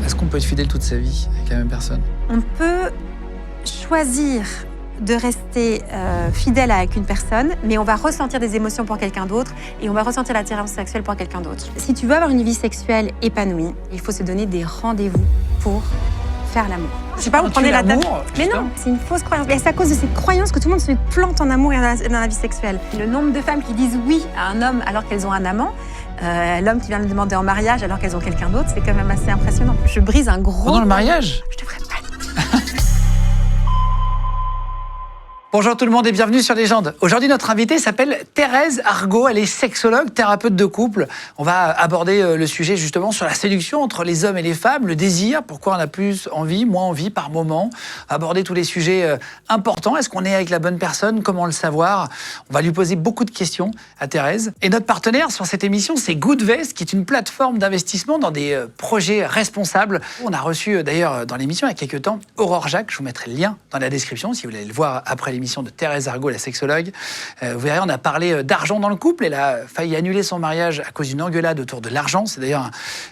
Est-ce qu'on peut être fidèle toute sa vie avec la même personne? On peut choisir de rester fidèle avec une personne, mais on va ressentir des émotions pour quelqu'un d'autre et on va ressentir l'attirance sexuelle pour quelqu'un d'autre. Si tu veux avoir une vie sexuelle épanouie, il faut se donner des rendez-vous pour faire l'amour. Je sais pas, vous prenez la date. Mais non, c'est une fausse croyance. Et c'est à cause de cette croyance que tout le monde se plante en amour et dans la vie sexuelle. Le nombre de femmes qui disent oui à un homme alors qu'elles ont un amant, l'homme qui vient le demander en mariage alors qu'elles ont quelqu'un d'autre, c'est quand même assez impressionnant. Je brise un gros... Pendant le mariage? Je devrais pas. Bonjour tout le monde et bienvenue sur Légende. Aujourd'hui, notre invitée s'appelle Thérèse Argot. Elle est sexologue, thérapeute de couple. On va aborder le sujet justement sur la séduction entre les hommes et les femmes, le désir, pourquoi on a plus envie, moins envie par moment. Aborder tous les sujets importants. Est-ce qu'on est avec la bonne personne? Comment le savoir? On va lui poser beaucoup de questions à Thérèse. Et notre partenaire sur cette émission, c'est Goodvest, qui est une plateforme d'investissement dans des projets responsables. On a reçu d'ailleurs dans l'émission il y a quelques temps Aurore Jacques. Je vous mettrai le lien dans la description si vous voulez le voir après l'émission de Thérèse Argot, la sexologue. Vous verrez, on a parlé d'argent dans le couple. Elle a failli annuler son mariage à cause d'une engueulade autour de l'argent. C'est d'ailleurs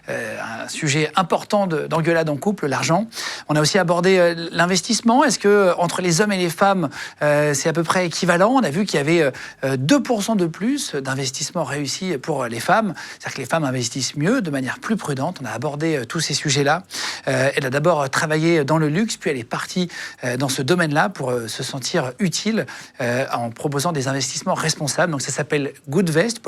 un sujet important d'engueulade en couple, l'argent. On a aussi abordé l'investissement. Est-ce que entre les hommes et les femmes, c'est à peu près équivalent? On a vu qu'il y avait 2% de plus d'investissement réussi pour les femmes. C'est-à-dire que les femmes investissent mieux, de manière plus prudente. On a abordé tous ces sujets-là. Elle a d'abord travaillé dans le luxe, puis elle est partie dans ce domaine-là pour se sentir utile en proposant des investissements responsables. Donc ça s'appelle Goodvest.